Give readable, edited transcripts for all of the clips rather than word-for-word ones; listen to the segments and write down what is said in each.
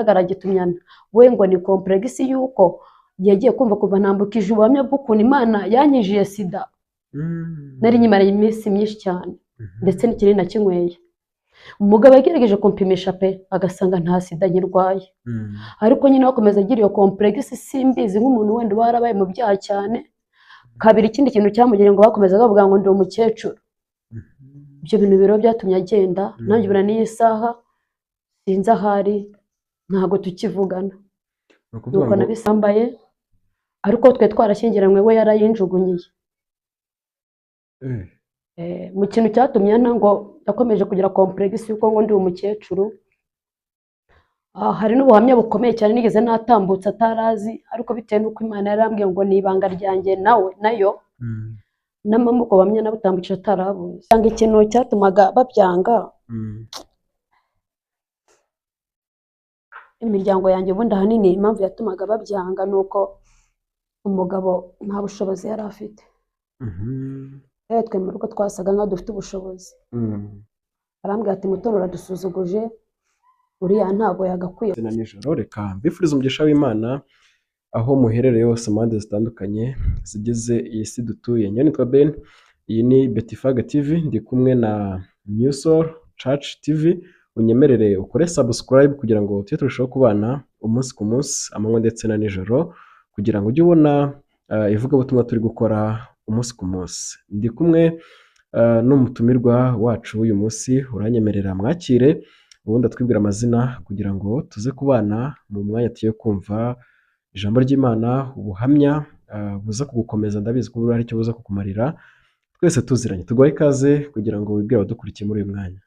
agaragitumyana we ngo ni complex yuko yagiye kumva kuva ntambukije ubuhamya bw'ukuntu Imana yankijiye sida. Nari nyimaranye iminsi myinshi cyane ndetse n'ikiri nakinyweye. Umugabo yagerageje kumpimisha pe agasanga nta sida nyirwaye, ariko nyine bakomeza agira iyo complex simbizi nk'umuntu wenda warabaye mu byaha cyane. Kabiri ikindi kintu cyamugiriye ngo bakomeza bavuga ngo ndi umukecuru. Ibyo bintu biro byatumye agenda, nanjye bura n'iyi saha sinzi ahari, ntago tukivugana. Nuko nabisambaye, ariko twe twarashyingiranywe we yarayinjugunyiye. Mu kintu cyatumye ngo yakomeje kugira complex yuko ngo ndi umukecuru. Hari n'ubuhamya bukomeye cyane nigeze natambutse atarazi, ariko bitewe n'uko Imana yarambwiye ngo ni ibanga ryanjye nawe nayo n'amamuko bamye nabutambukije atarabuze. Cyangwa ikintu cyatumaga babyanga, imiryango yanjye ubundi ahanini impamvu yatumaga babyanga nuko umugabo nta bushobozi yari afite. Twe mu rugo twasaga nkaho dufite ubushobozi. Arambwira ati Mutoni uradusuzuguje, uriya ntago yagakwiye. Na nijoro reka mbifurize umugisha w'Imana aho muherereye hose impande zitandukanye zigize iyi si dutuye. Njye nitwa Ben, iyi ni Betifage TV, ndi kumwe na New Soul Church TV. Unyemerere ukore subscribe kugira ngo tujye turushaho kubana umunsi ku munsi, amanywa ndetse na nijoro, kugira ngo ujye ubona ivugabutumwa turi gukora umunsi ku munsi. Ndi kumwe n'umutumirwa wacu uyu munsi, uranyemerera mwakire ubundi atwibwira amazina kugira ngo tuze kubana mu mwanya tugiye kumva ijambo ry'Imana, ubuhamya buza kugukomeza. Ndabizi ko hari icyo buza kukumarira, twese tuziranye. Tuguhaye ikaze kugira ngo wibwire abadukurikiye muri uyu mwanya.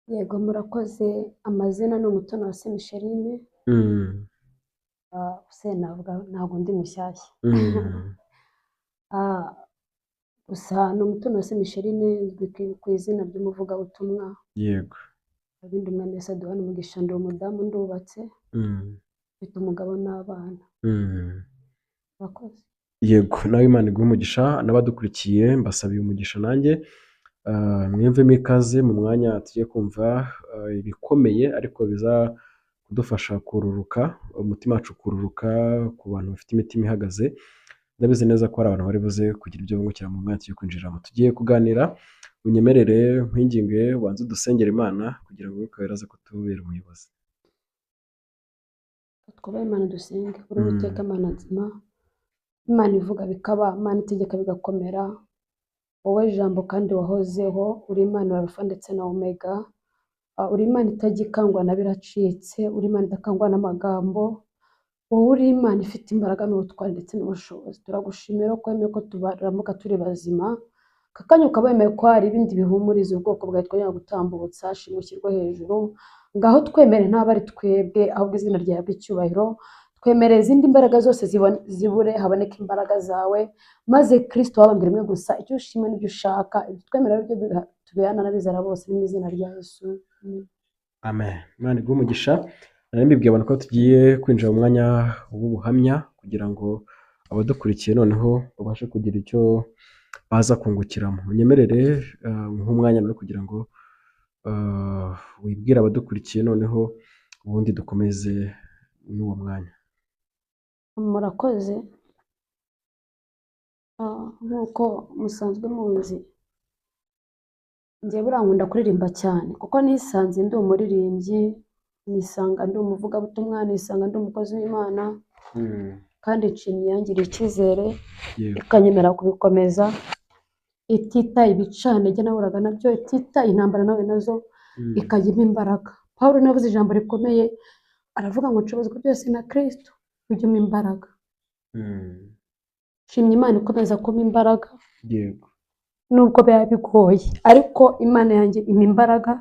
Yego murakoze. Amazina ni Umutoniwase Micheline. Ntabwo ndi mushyashya. Gusa ni Umutoniwase Micheline uzwi ku izina ry'umuvugabutumwa. Yego. Abindi umwami wese aduhana umugisha, ndi umudamu, ndubatse, mfite umugabo n'abana. Murakoze. Yego, nawe Imana iguhe umugisha, n'abadukurikiye mbasabiye umugisha nanjye. Mwiyumvemo ikaze mu mwanya tugiye kumva ibikomeye ariko biza kudufasha kururuka, umutima wacu kururuka ku bantu bafite imitima ihagaze. Ndabizi neza ko hari abantu bari buze kugira ibyo bungukira mu mwanya tugiye kwinjiramo. Tugiye kuganira, unyemerere nkwinginge ubanze udusengera Imana kugira ngo Umwuka Wera aze kutubera umuyobozi. Twubahe Imana dusenge. Uri Uwiteka Mana nzima, Imana ivuga bikaba, Imana itegeka bigakomera. Wowe jambo kandi wahozeho, uri Imana Alpha ndetse na Omega. Uri Imana itagikangwa na biracitse, uri Imana idakangwa n'amagambo. Wowe uri Imana ifite imbaraga n'ubutwari ndetse n'ubushobozi. Turagushimira ko wemeye ko tubaramuka turi bazima, kakanya ukaba wemeye ko hari ibindi bihumuriza ubwoko bwawe twongera gutambutsa. Shimwe ushyirwe hejuru. Ngaho twemere ntabwo ari twebwe, ahubwo izina ryawe ry'icyubahiro. Twemereye izindi mbaraga zose zibure, haboneka imbaraga zawe, maze Kristo wabambira rimwe gusa, icyo ushima n'ibyo ushaka, twemerera ibyo tubihana n'abizera bose mu izina rya Yesu. Amen. Imana iguhe umugisha. Nari mbibwiye abantu ko tugiye kwinjira mu mwanya w'ubuhamya kugira ngo abadukurikiye noneho babashe kugira icyo baza kungukiramo. Unyemerere nk'umwanya no kugira ngo wibwire abadukurikiye noneho ubundi dukomeze n'uwo mwanya. Murakoze. Nk'uko musanzwe muzi, njye burankunda kuririmba cyane kuko nisanze ndi umuririmbyi, nisanga ndi umuvugabutumwa, nisanga ndi umukozi w'Imana, kandi nshimye yangiriye icyizere ikanyemera kubikomeza, ititaye ibicanege nahuraga nabyo, ititaye intambara nawe nazo, ikajyamo imbaraga. Pawulo navuze ijambo rikomeye, aravuga ngo nshobozwa byose na Kristo ujyemo imbaraga. Nshimye Imana ikomeza kumpa imbaraga. Yego. Nubwo biba bigoye, ariko Imana yanjye impa imbaraga,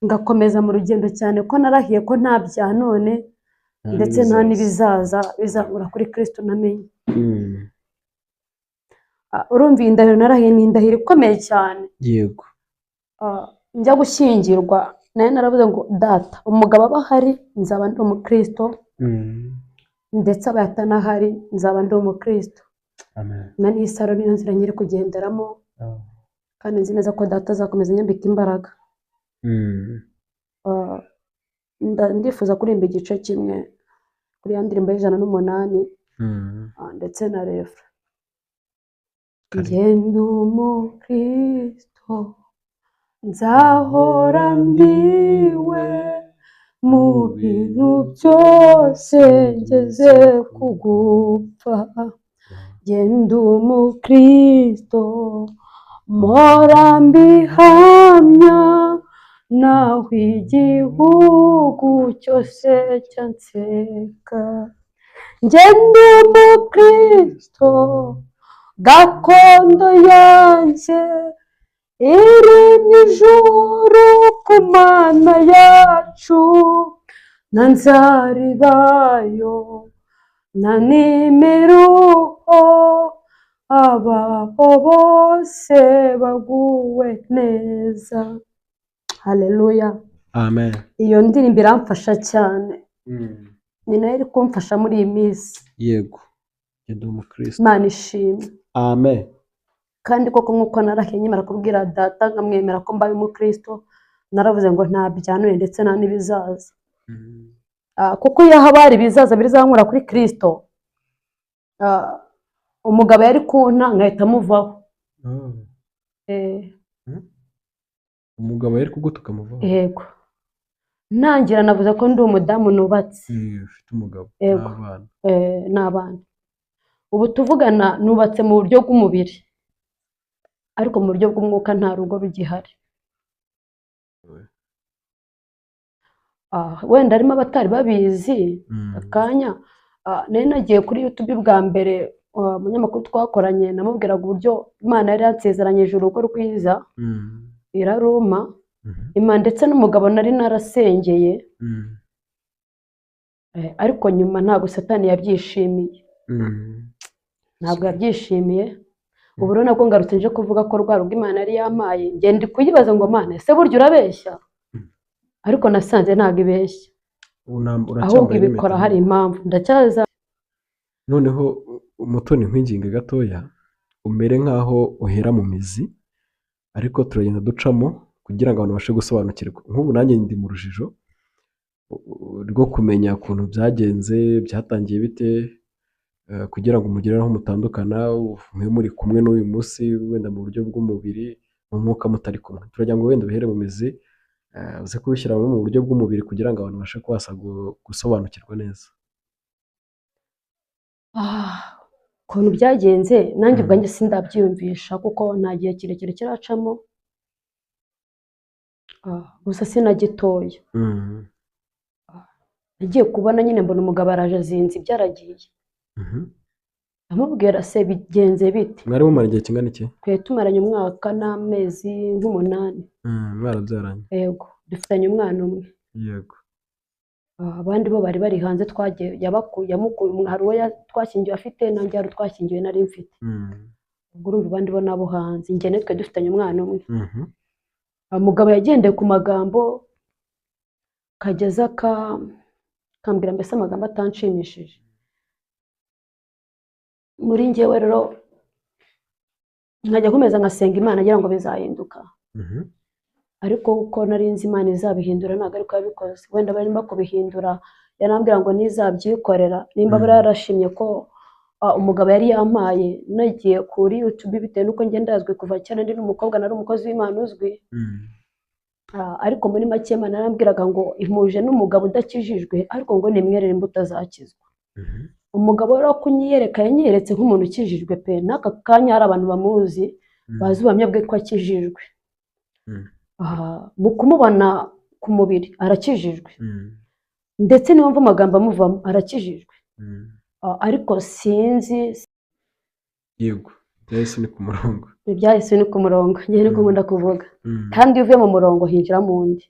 ngakomeza mu rugendo cyane ko narahiye ko nta bya none ndetse nta n'ibizaza bizahura kuri Kristo namenye. Urumva iyi ndahiro narahiye ni indahiro ikomeye cyane. Yego. Njya gushyingirwa nayo naravuze ngo data umugabo aba ahari nzaba ndi umukristo, ndetse aba atanahari nzaba ndi umukristo. Amen. Na n'isaro niyo nzira nyiri kugenderamo, kandi nzi neza ko data azakomeza anyambika imbaraga. ndifuza kuririmba igice kimwe kuri ya ndirimbo y'108 ndetse na refre. Ngenda umukristo nzahora ndiwe mu bintu byose ngeze kugupfa. Ngenda umukristo mpora mbihamya naho igihugu cyose cyanseka. Ngenda umukristo gakondo yanjye iri mu ijuru ku Mana yacu, na nzarirayo na n'imiruho abaho bose baguwe neza. Haleluya. Amen. Iyo ndirimbo iramfasha cyane, ni nayo iri kumfasha muri iyi minsi. Yego, ngenda umukristo. Imana ishimwe. Amen. Kandi koko nk'uko narahiye nkimara kubwira data nkamwemera ko mbaye umukristo, naravuze ngo nta byanure ndetse nta n'ibizaza. Kuko iyo haba hari ibizaza bizankura kuri Kristo, umugabo yari kunta nkahita muvaho. Umugabo yari kugutuka muvaho? Yego. Ntangira navuze ko ndi umudamu nubatse. Ufite umugabo n'abana. N'abana. Ubu tuvugana nubatse mu buryo bw'umubiri, ariko mu buryo bw'umwuka nta rugo rugihari. Wenda harimo abatari babizi akanya, nari nagiye kuri YouTube bwa mbere, umunyamakuru twakoranye namubwiraga uburyo Imana yari yansezeranyije urugo rwiza, iraruma, Imana ndetse n'umugabo nari narasengeye, ariko nyuma ntabwo Satani yabyishimiye. Ntabwo yabyishimiye. Ubu rero nabwo ngarutse nje kuvuga ko rwa rugo Imana yari yampaye, ngenda kuyibaza ngo Mana ese burya urabeshya? Ariko nasanze ntabwo ibeshya, ahubwo ibikora hari impamvu. Ndacyaza noneho umutoni nkwinginga gatoya umere nkaho uhera mu mizi, ariko turagenda ducamo kugira ngo abantu bashe gusobanukirwa. Nk'ubu nanjye ndi mu rujijo rwo kumenya ukuntu byagenze, byatangiye bite, kugira ngo mugire aho mutandukana, mube muri kumwe n'uyu munsi wenda mu buryo bw'umubiri, mu mwuka mutari kumwe. Turagira ngo wenda bihere mu mizi, uze kubishyira mu buryo bw'umubiri kugira ngo abantu bashe kubasha gusobanukirwa neza. ukuntu byagenze nanjye ubwanjye sindabyiyumvisha, kuko nta gihe kirekire kiracamo, gusa sinagitoya. Nagiye kubona nyine mbona umugabo araje azinze ibyaragiye. Amubwira se bigenze bite? Mwari mumara igihe kingana iki? Twe tumaranye umwaka n'amezi nk'umunani. Mwarabyaranye? Yego, dufitanye umwana umwe. Yego. Abandi bo bari bari hanze, twagiye yamukuye, hari uwo twashyingiwe afite, nanjye hari twashyingiwe nari mfite. Ubwo urumva abandi bo nabo hanze, njye natwe dufitanye umwana umwe. Umugabo yagendeye ku magambo kageza kambwira mbese amagambo atanshimishije. Muri njyewe rero nkajya nkomeza ngasenga Imana agira ngo bizahinduka, ariko uko nari nzi Imana izabihindura ntabwo ariko yabikoze. Wenda barimo kubihindura, yarambwira ngo nizabyikorera, nimba bari yarashimye ko umugabo yari yampaye. Nagiye kuri YouTube bitewe nuko ngenda yazwi kuva cyane, ndi n'umukobwa, nari umukozi w'Imana uzwi, ariko muri make Imana yarambwiraga ngo impuje n'umugabo udakijijwe, ariko ngo nimwerere imbuto azakizwa. Umugabo rero kunyiyereka yanyeretse nk'umuntu ukijijwe pe, n'aka kanya hari abantu bamuzi bazi ubuhamya bwe ko akijijwe. Mu kumubona ku mubiri arakijijwe, ndetse niyo mva amagambo amuvamo arakijijwe, ariko sinzi. Yego, byahise ni ku murongo. Ibyahise ni ku murongo, njye niko nkunda kuvuga. Kandi iyo uvuye mu murongo hinjira mu wundi.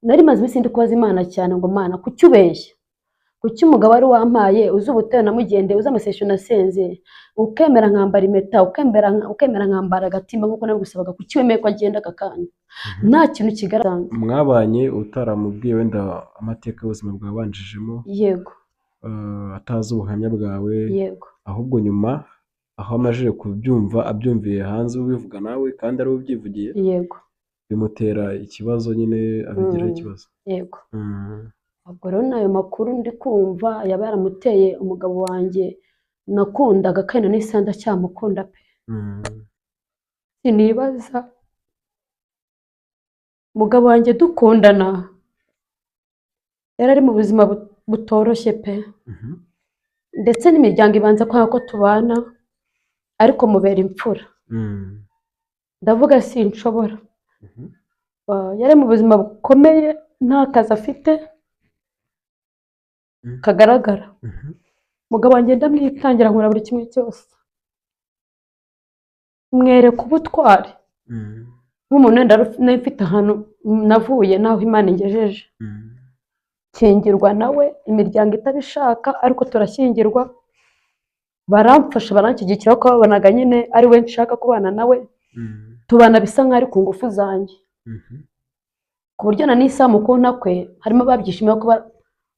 Nari maze iminsi ndi kubaza Imana cyane ngo Mana kuki ubeshya? Kuki umugabo ari wampaye uzi ubutera namugende, uzi amasesho nasenze, ukemera nkambara impeta, ukemera nkambara agatimba nkuko nagusabaga, kuki wemeye ko agenda aka kanya? Nta kintu kigaragara. Mwabanye utaramubwiye wenda amateka y'ubuzima bwabanjijemo? Yego. Atazi ubuhamya bwawe? Yego. Ahubwo nyuma aho amajije kubyumva, abyumviye hanze ubivuga nawe kandi ari ubyivugiye? Yego. Bimutera ikibazo nyine, abigiraho ikibazo? yego. Mm. Ubwo rero n'ayo makuru ndi kumva yaba yaramuteye umugabo wanjye nakundaga kandi n'isaha ndacyamukunda pe. Mm. Sinibaza umugabo wanjye dukundana yari ari mu buzima butoroshye pe, Mhm. ndetse n'imiryango ibanza kwanga ko tubana ariko mubera imfura. Mm. Ndavuga sinshobora. Mhm. Yari mu buzima bukomeye nta kazi afite Mm. kagaragara. Mhm. Umugabo wanjye ndamwitangira nkora buri kimwe cyose, mwereka ubutwari Mm. nk'umuntu wenda nari mfite ahantu navuye n'aho Imana ingejeje. Mm. Nshyingirwa nawe imiryango itabishaka ariko turashyingirwa, baramfasha baranshyigikira kuko babonaga nyine ari we nshaka kubana nawe, Mm. tubana bisa nk'aho ari ku ngufu zanjye, Mhm. ku buryo na n'isaha mukunda kwe harimo ababyishimiye ko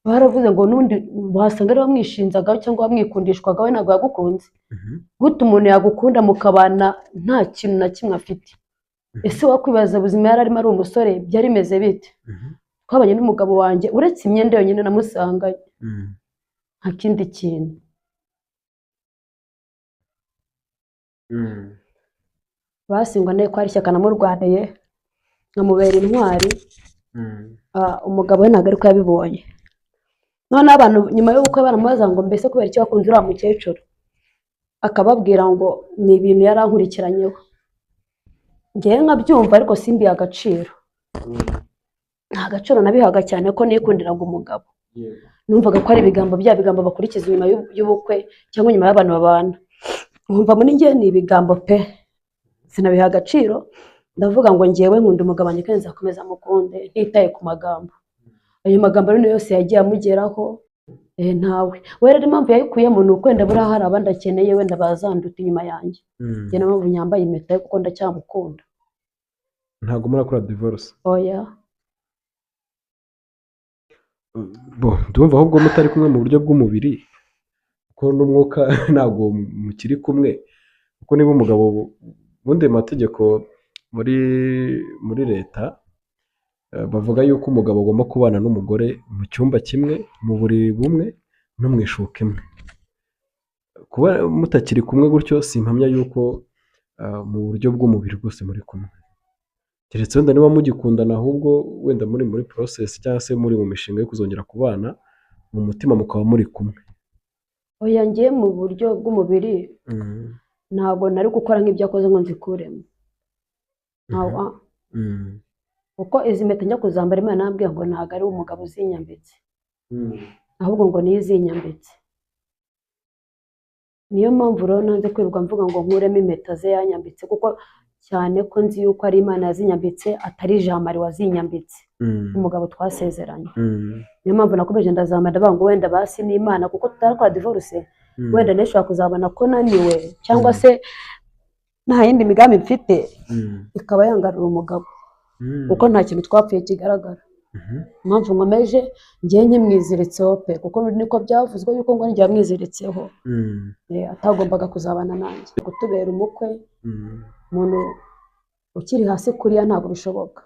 baravuze ngo n'undi wasanga ari wamwishinzagaho cyangwa wamwikundishwagaho ntabwo yagukunze. Mhm. Gute umuntu yagukunda mukabana nta kintu na kimwe afite? Ese wakwibaza ubuzima yari arimo ari umusore byari bimeze bite? Mhm. Twabanye n'umugabo wanjye uretse imyenda yonyine namusanganye, Mm. nta kindi kintu. Mm. Basingwa nawe ko hari ishyaka namurwaniye nkamubera intwari. Mm. Umugabo we ntabwo ariko yabibonye. Noneho abantu nyuma y'ubukwe baramubaza ngo mbese kubera icyo wakunze uriya mukecuru, akababwira ngo ni ibintu yari ankurikiranyeho. Ngewe nkabyumva ariko simbiha agaciro, Mm. nta gaciro nabihaga cyane ko nikundiraga umugabo. Yego. Numvaga ko ari ibigambo bya bigambo bakurikiza nyuma y'ubukwe cyangwa nyuma y'abantu babana. Nkumva muri njye ni ibigambo pe, sinabiha agaciro. Ndavuga ngo ngewe nkunda umugabo wanjye kandi nzakomeza mukunde ntitaye ku magambo. Ayo magambo rero yose yagiye amugeraho, ntawe. We rero impamvu yayikuyemo ni uko wenda buriya hari abandi akeneye wenda bazanduta inyuma yanjye. Mm. Njye niyo mpamvu nyambaye impeta kuko ndacyamukunda. Ntabwo murakora divorce? Oya. Bo ndumva ahubwo mutari kumwe mu buryo bw'umubiri kuko n'umwuka ntabwo mukiri kumwe, kuko niba umugabo ubundi mu mategeko muri leta bavuga yuko umugabo agomba kubana n'umugore mu cyumba kimwe, mu buriri bumwe no mu ishuka imwe. Kuba mutakiri kumwe gutyo simpamya yuko mu buryo bw'umubiri rwose muri kumwe, keretse wenda niba mugikundana ahubwo wenda muri process cyangwa se muri mu mishinga yo kuzongera kubana, mu mutima mukaba muri kumwe. Oya, ngiye mu buryo bw'umubiri ntabwo nari gukora nk'ibyo akoze ngo nzikuremo. Kuko izi mpeta njya kuzambara Imana yambwiye ngo ntabwo ari umugabo uzinyambitse, ahubwo ngo niyo izinyambitse. Niyo mpamvu rero nanze kwirirwa mvuga ngo nkuremo impeta ze yanyambitse, kuko cyane ko nzi yuko ari Imana yazinyambitse atari Jean-Marie wazinyambitse, umugabo twasezeranye. Niyo mpamvu nakomeje ndazambara ndavuga ngo wenda basi n'Imana, kuko tutarakora divorce, wenda nishobora kuzabona ko naniwe cyangwa se nta yindi migambi mfite ikaba yangarura umugabo, kuko nta kintu twapfuye kigaragara. Impamvu nkomeje ngiye nkimwiziritseho pe, kuko niko byavuzwe yuko ngo njya mwiziritseho, atagombaga kuzabana nanjye. Kutubera umukwe umuntu ukiri hasi kuriya ntabwo bishoboka,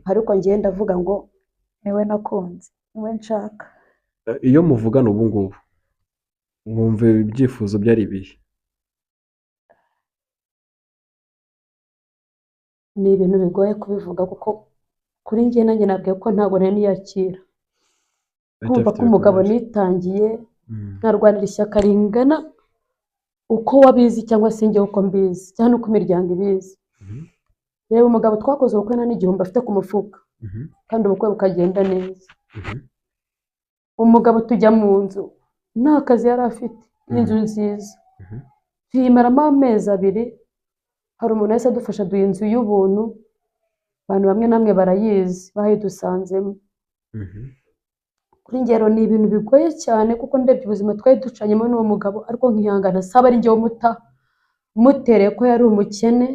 ariko ngiye ndavuga ngo niwe nakunze, niwe nshaka. Iyo muvugana ubu ngubu wumva ibyifuzo byari ibihe? Ni ibintu bigoye kubivuga, kuko kuri njye nanjye nabwiye ko ntabwo nari niyakira kumva ko umugabo nitangiye nkarwanira ishyaka ringana uko wabizi cyangwa se njye uko mbizi cyangwa uko imiryango ibizi. Reba umugabo twakoze ubukwe nta n'igihumbi afite ku mufuka, kandi ubukwe bukagenda neza. Umugabo tujya mu nzu nta kazi yari afite, inzu nziza tuyimaramo amezi 2. Hari umuntu wese adufasha duha inzu y'ubuntu, abantu bamwe namwe barayizi bayidusanzemo. Kuri ngero ni ibintu bigoye cyane, kuko ndebye ubuzima twari ducanyemo n'uwo mugabo, ariko nkihangana saba ari njye mutereye ko yari umukene,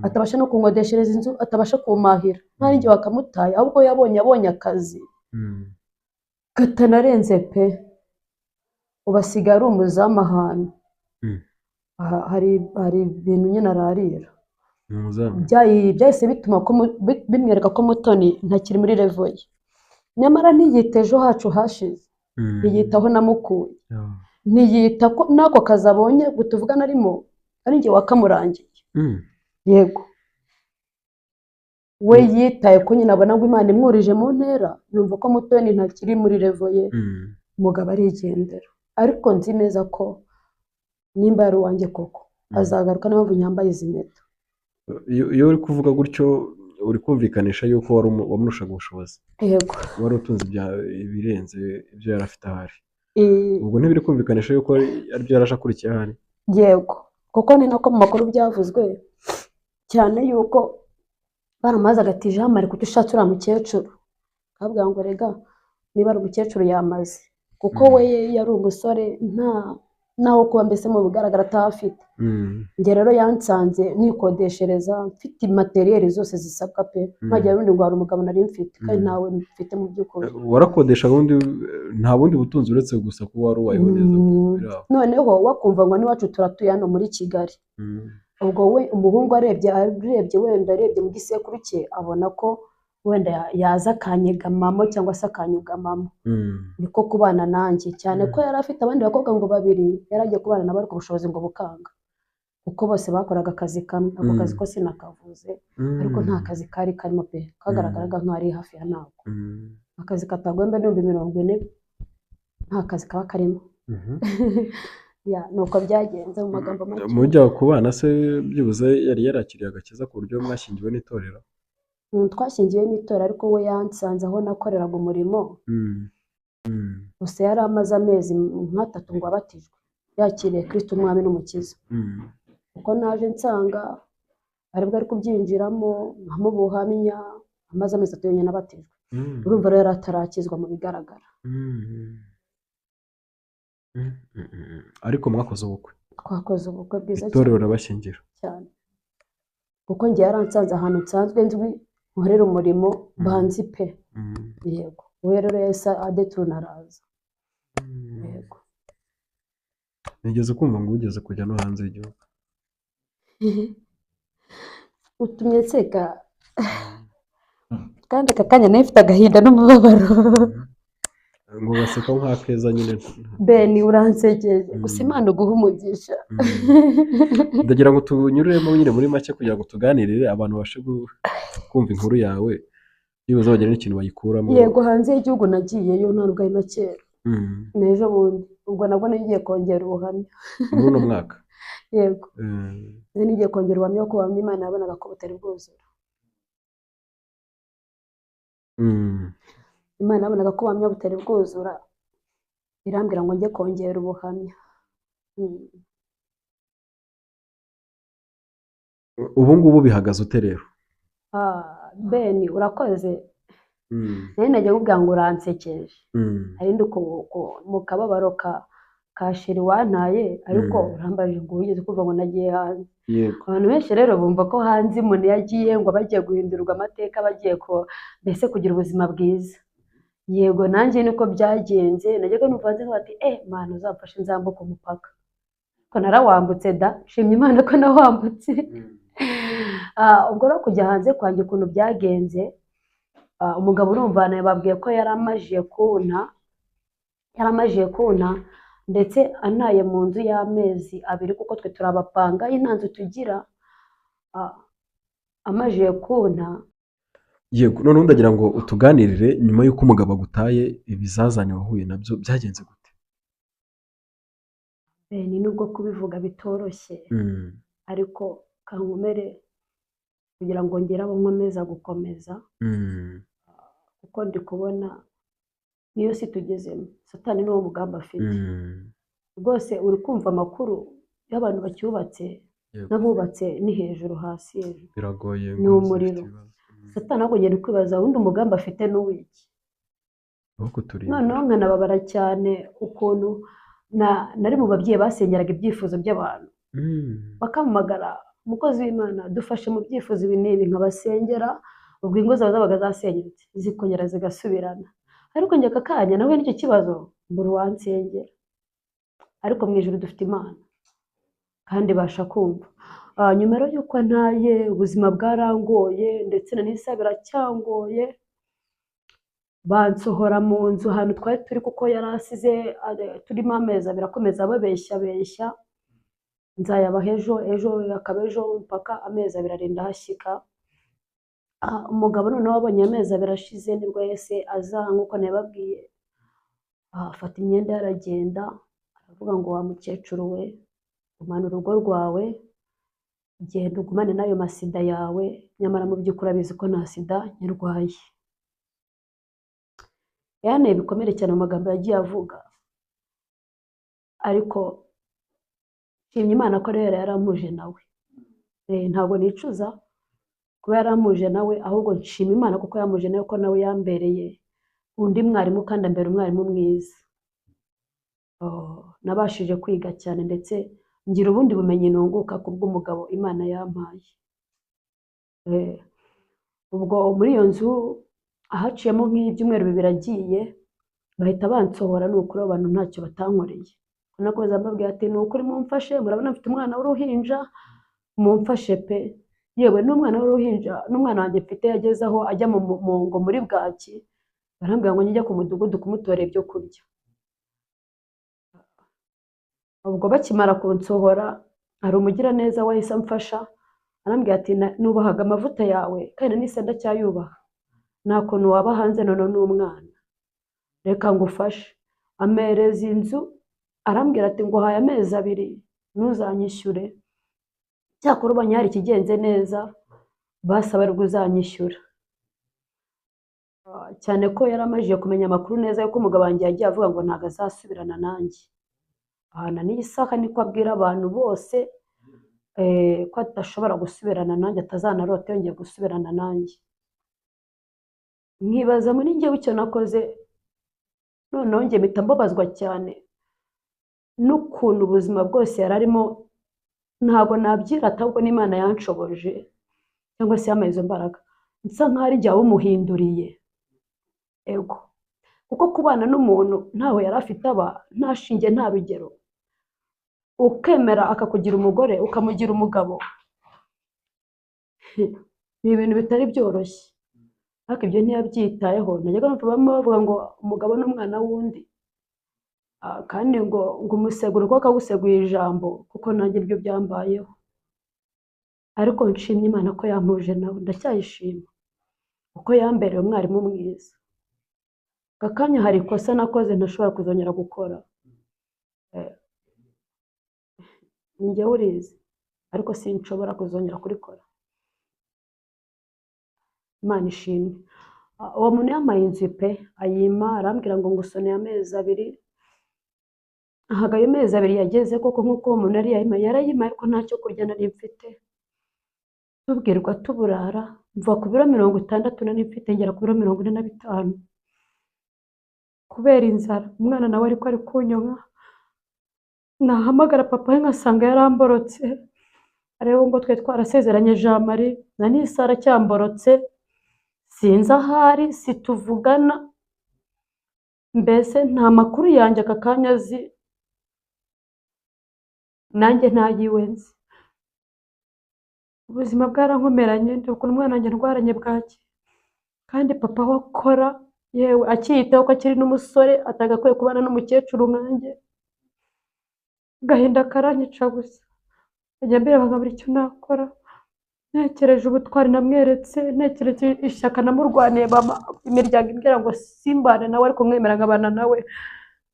atabasha no kunkodeshereza inzu, atabasha kumahira, nta n'injye wakamutaye, ahubwo yabonye akazi katanarenze pe, ubasigaye ari umuzamu ahantu. Hari ibintu nyine ararira byahise bituma bimwereka ko Mutoni ntakiri muri level ye. nyamara ntiyita ejo hacu hashize, ntiyita aho namukuye, Yeah. ntiyita ko n'ako kazi abonye ngo tuvugane arimo ari njye wakamurangiye. Yego, we yitaye ko nyine abona ngo Imana imwurije mu ntera, yumva ko Mutoni ntakiri muri revo ye, umugabo arigendera. Ariko nzi neza ko nimba yari uwanjye koko azagaruka, niyo mpamvu nyambaye izi mpeta. Iyo uri kuvuga gutyo uri kumvikanisha yuko wamurushaga ubushobozi, Yego, wari utunze ibirenze ibyo yari afite ahari. Ubwo ntibiri kumvikanisha yuko aribyo yaraje akurikiye ahari. yego, kuko ni nako mu makuru byavuzwe cyane yuko baramaze agati Jean Marie kuko ushatse uriya mukecuru, akabwira ngo rega niba ari umukecuru yamaze, kuko we yari umusore naho kuba mbese mu bigaragara atahafite. Njye rero yansanze nikodeshereza mfite materiyeri zose zisabwa pe, nkajya rundi ngo hari umugabo nari mfite kandi ntawe mfite mu by'ukuri. Warakodesha ubundi nta bundi butunzi uretse gusa kuba wari ubayeho neza. Noneho wakumva ngo n'iwacu turatuye hano muri Kigali. Ubwo we umuhungu arebye wenda arebye mu gisekuru cye abona ko wenda yaza akanyegamamo cyangwa se akanyugamamo, niko kubana nanjye, cyane ko yari afite abandi bakobwa ngo babiri yari agiye kubana nabo ariko ubushobozi ngo bukanga, kuko bose bakoraga akazi kamwe. Ako kazi ko sinakavuze, ariko nta kazi kari karimo pe, kagaragaraga nk'ari hafi ya ntabwo. Akazi katagomba n'ibihumbi 40 nta kazi kaba karimo. Nuko byagenze mu magambo make. Mujya kubana se byibuze yari yarakiriye agakiza ku buryo mwashyingiwe n'itorero? Twashyingiwe n'itorero, ariko we yansanze aho nakoreraga umurimo. Gusa yari amaze amezi nk'atatu ngo abatijwe, yakiriye Kristo umwami n'umukiza. Kuko naje nsanga aribwo ari kubyinjiramo nkamubuhamya, amaze amezi 3 yonyine abatijwe. Urumva rero atarakizwa mu bigaragara. Ariko mwakoze ubukwe? Twakoze ubukwe bwiza cyane. Itorero rabashyingira cyane, kuko njye yaransanze ahantu nsanzwe nzwi nkorera umurimo banzi pe. Yego, we rero yahise adeturuna araza. Yego. Nigeze kumva ngo ugeze kujya no hanze y'igihugu. Utumye nseka kandi aka kanya nifite agahinda n'umubabaro. Ngo baseka nk'akeza nyine. Beni uransekeje, gusa Imana uguha umugisha. Ndagira ngo tunyuremo nyine muri make kugira ngo tuganirire abantu bashe kumva inkuru yawe, yibuze bagira n'ikintu bayikuramo. Yego, hanze y'igihugu nagiyeyo ntabwo ari na kera. N'ejo bundi ubwo nabwo nagiye kongera ubuhamya muri uno mwaka. Yego, nigiye kongera ubuhamya ko ubuhamya Imana yabonaga ko butari bwuzura. Imana yabonaga ko ubuhamya butari bwuzura, irambwira ngo njye kongera ubuhamya. Ubu ngubu bihagaze ute rero? Beni urakoze. Nari nagiye kuvuga ngo uransekeje, ari ndi mu kababaro ka sheri wantaye, ariko urambaje ngo wigeze kuva ngo nagiye hanze. Abantu benshi rero bumva ko hanze umuntu yagiye ngo bagiye guhindurirwa amateka, bagiye mbese kugira ubuzima bwiza. Yego, nanjye niko byagenze. Najyaga numva nzi bati Mana uzamfashe nzambuka umupaka, ko narawambutse da, shimye Imana ko nawambutse. Ubwo rero kujya hanze kwanjye ukuntu byagenze, umugabo urumva babwiye ko yaramajije kunta, ndetse anaye mu nzu y'amezi 2 kuko twe turabapanga y'intanzu tugira, amajije kunta. Yego, none ndagira ngo utuganirire nyuma y'uko umugabo agutaye, ibizazane wahuye nabyo byagenze gute? Ni nubwo kubivuga bitoroshye, ariko kankomere kugira ngo ngere abo nkomeza gukomeza, kuko ndi kubona niyo si tugezemo Satani n'uwo mugambi afite. Rwose uri kumva amakuru y'abantu bacyubatse n'abubatse ni hejuru hasi, biragoye, ni umuriro. Satani ahubwo ngenda kwibaza ubundi umugambi afite n'uwiki. Noneho nkanababara cyane ukuntu nari mu babyeyi basengeraga ibyifuzo by'abantu, bakamamagara umukozi w'Imana dufashe mu byifuzo ibi n'ibi, nkabasengera, ubwo ingo zabo zabaga zasenyutse zikongera zigasubirana. Ariko njye aka kanya nawe n'icyo kibazo mbura uwansengera, ariko mu ijuru dufite Imana kandi ibasha kumva. Nyuma rero y'uko ntaye, ubuzima bwarangoye ndetse na n'isa biracyangoye. bansohora mu nzu ahantu twari turi kuko yari asize turimo amezi abiri akomeza babeshya nzayabaha ejo akaba ejo mpaka amezi abiri arinda ahashyika. Umugabo noneho wabonye amezi abiri ashize nibwo yahise aza nk'uko nabibabwiye, afata imyenda ye aragenda, aravuga ngo wa mukecuru we, gumana urugo rwawe, genda ugumane n'ayo masida yawe, nyamara mu by'ukuri abizi ko nta sida nyirwaye. Yanteye ibikomere cyane mu magambo yagiye avuga, ariko nshimye Imana ko rero yaramuje nawe. Ntabwo nicuza kuba yaramuje nawe, ahubwo nshima Imana kuko yamuje nawe, ko nawe yambereye undi mwarimu kandi ambera umwarimu mwiza. Nabashije kwiga cyane ndetse ngira ubundi bumenyi nunguka kubw'umugabo Imana yampaye. Ubwo muri iyo nzu ahaciyemo nk'ibyumweru bibiri agiye, bahita bansohora. Ni ukuri abantu ntacyo batankoreye. Nakoze mbabwira ati ni ukuri mumfashe, murabona mfite umwana w'uruhinja, mumfashe pe. Yewe n'umwana w'uruhinja, n'umwana wanjye mfite yageze aho ajya ngo muri bwaki, barambwira ngo njye ku mudugudu kumutora ibyo kurya. Ubwo bakimara kunsohora, hari umugiraneza wahise amfasha, arambwira ati nubahaga amavuta yawe kandi n'ise ndacyayubaha, nta kuntu waba hanze none n'umwana, reka ngufashe. Amereza inzu, arambwira ati nguhaye amezi abiri ntuzanyishyure, cyakora ubonye hari ikigenze neza basaba ari uzanyishyura. Cyane ko yari amajije kumenya amakuru neza yuko umugabo wanjye yagiye avuga ngo ntabwo azasubirana nanjye. Ahana n'iyi saha niko abwira abantu bose ko atashobora gusubirana nanjye, atazanarota yongeye gusubirana nanjye. Nkibaza muri njyewe icyo nakoze, noneho njye mpita mbabazwa cyane n'ukuntu ubuzima bwose yari arimo ntabwo nabyirata, ahubwo n'Imana yanshoboje cyangwa se yampaye izo mbaraga, nsa nk'aho ari njye wumuhinduriye. Ego kuko kubana n'umuntu ntaho yari afite aba, nta shinge nta rugero, ukemera akakugira umugore ukamugira umugabo, ni ibintu bitari byoroshye. Ariko ibyo ntiyabyitayeho. Najyaga numva bamwe bavuga ngo umugabo n'umwana wundi, kandi ngo umusegura uko akaguseguye ijambo, kuko nanjye ibyo byambayeho. Ariko nshimye Imana ko yampuje nawe, ndacyayishima kuko yambereye umwarimu mwiza. Aka kanya hari ikosa nakoze ntashobora kuzongera gukora, njyewe urizi, ariko sinshobora kuzongera kurikora. Imana ishimwe. Uwo muntu yampaye inzu pe, ayima, arambwira ngo ngusoneye amezi abiri. Ahaga ayo mezi abiri yageze koko nk'uko uwo muntu yarayimaye, ariko ntacyo kurya nari mfite. Tubwirwa tuburara, mva ku biro 60 nari mfite ngera ku biro 45 kubera inzara. Umwana nawe ariko ari kunyonka, nahamagara papa we nkasanga yaramborotse, areba ngo twe twarasezeranye Jean Marie, na n'isara cyamborotse, sinzi ahari, situvugana, mbese nta makuru yanjye aka kanya azi, nanjye ntayiwe nzi. Ubuzima bwarankomeranye, ndikubona umwana wanjye ndwaranye bwaki, kandi papa we akora, yewe akiyitaho ko akiri n'umusore, atagakwiye kubana n'umukecuru nkanjye. Gahinda karanyica gusa, njya mbere nkabura icyo nakora. Ntekereje ubutwari namweretse, ntekereje ishyaka namurwaniye, imiryango imbwira ngo simbane nawe ariko mwemera nkabana nawe.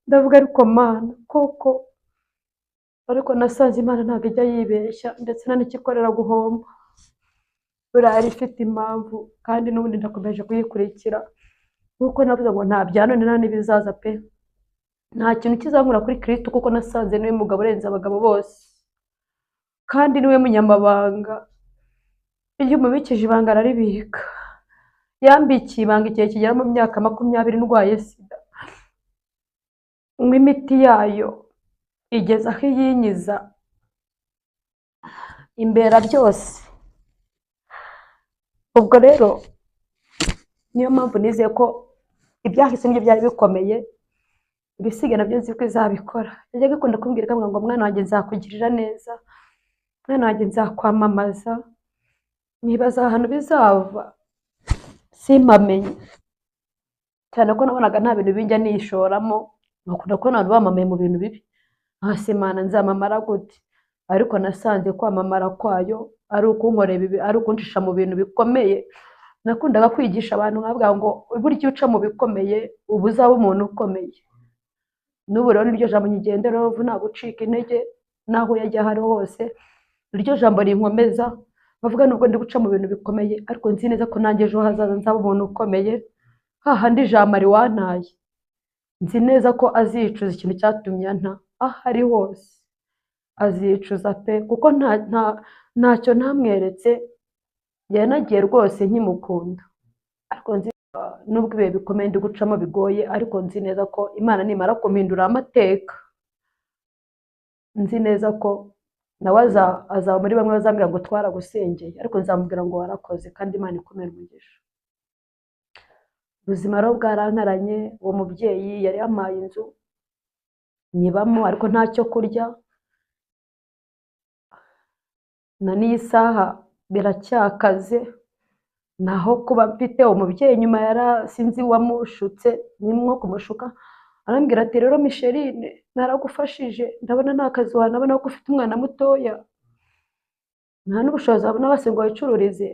Ndavuga ariko Mana koko, ariko nasanze Imana ntabwo ijya yibeshya, ndetse nanikikorera guhomba. Buriya yari ifite impamvu, kandi n'ubundi ndakomeje kuyikurikira, kuko navuze ngo nta bya none nta n'ibizaza pe. Nta kintu kizankura kuri Kristo, kuko nasanze niwe mugabo urenze abagabo bose, kandi niwe munyamabanga. Iyo umubikije ibanga araribika. Yambikiye ibanga igihe kigera mu myaka 20 ndwaye sida, imiti yayo igeze aho iyinyiza imbera byose. Ubwo rero niyo mpamvu nizeye ko ibyahise nibyo byari bikomeye, ibisigaye nabyo nzi ko izabikora. Yajyaga ikunda kumbwira ngo mwana wanjye nzakugirira neza, mwana wanjye nzakwamamaza. Nibaza ahantu bizava simpamenye, cyane ko nabonaga nta bintu bijya nishoramo, nkakunda ko abantu bamamaye mu bintu bibi, hasi Imana nzamamara gute? Ariko nasanze kwamamara kwayo ari ukunkorera ibibi, ari ukuncisha mu bintu bikomeye. Nakundaga kwigisha abantu nkabwira ngo burya uca mu bikomeye uba uzaba umuntu ukomeye. N'ubu rero niryo jambo nyigenderaho, nta gucika intege naho yajya aho ari hose, iryo jambo rinkomeza, bavuga nubwo ndi guca mu bintu bikomeye ariko nzi neza ko nanjye ejo hazaza nzaba umuntu ukomeye. Hahandi ijambo riwantaye, nzi neza ko azicuza ikintu cyatumye anta, aho ari hose azicuza pe, kuko ntacyo ntamweretse. Yanagiye rwose nkimukunda, ariko nzi nubwo ibihe bikomeye ndi gucamo bigoye, ariko nzi neza ko Imana nimara kumpindura amateka, nzi neza ko nawe azaba muri bamwe bazambwira ngo twaragusengeye, ariko nzamubwira ngo warakoze kandi Imana ikomere umugisha. Ubuzima rero bwarankaranye, uwo mubyeyi yari yampaye inzu nyibamo ariko ntacyo kurya, na n'iyi saha biracyakaze, naho kuba mfite umubyeyi nyuma sinzi wamushutse, ni nko kumushuka, arambwira ati rero Micheline naragufashije, ndabona nta kazi wanabona ko ufite umwana mutoya, nta n'ubushobozi wabona base ngo wicururize,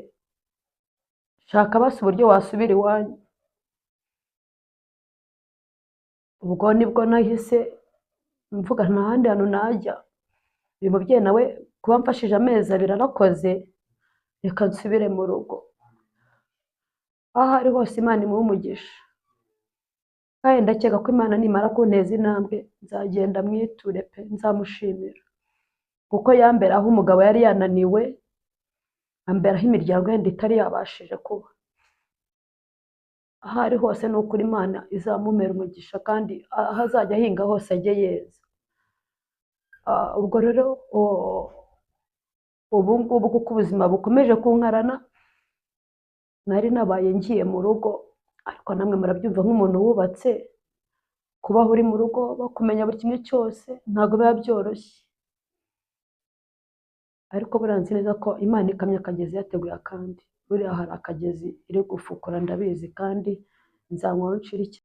shaka basi uburyo wasubira iwanyu. Ubwo nibwo nahise mvuga nta handi hantu najya, uyu mubyeyi nawe kuba mfashije amezi 2 arakoze, reka nsubire mu rugo. Aho ari hose Imana imuhe umugisha, kandi ndakeka ko Imana nimara kunteza intambwe nzagenda mwiture pe, nzamushimira kuko yamberaho umugabo yari yananiwe, amberaho imiryango yenda itari yabashije kuba. Aho ari hose ni ukuri Imana izamumera umugisha, kandi aho azajya ahinga hose ajye yeza. Ubwo rero ubu ngubu kuko ubuzima bukomeje kunkarana, nari nabaye ngiye mu rugo, ariko namwe murabyumva nk'umuntu wubatse, kubaho uri mu rugo bakumenya buri kimwe cyose ntabwo biba byoroshye, ariko buranzi neza ko Imana ikamya akagezi yateguye akandi. Buriya hari akagezi iri gufukura ndabizi, kandi nzanywaho nshira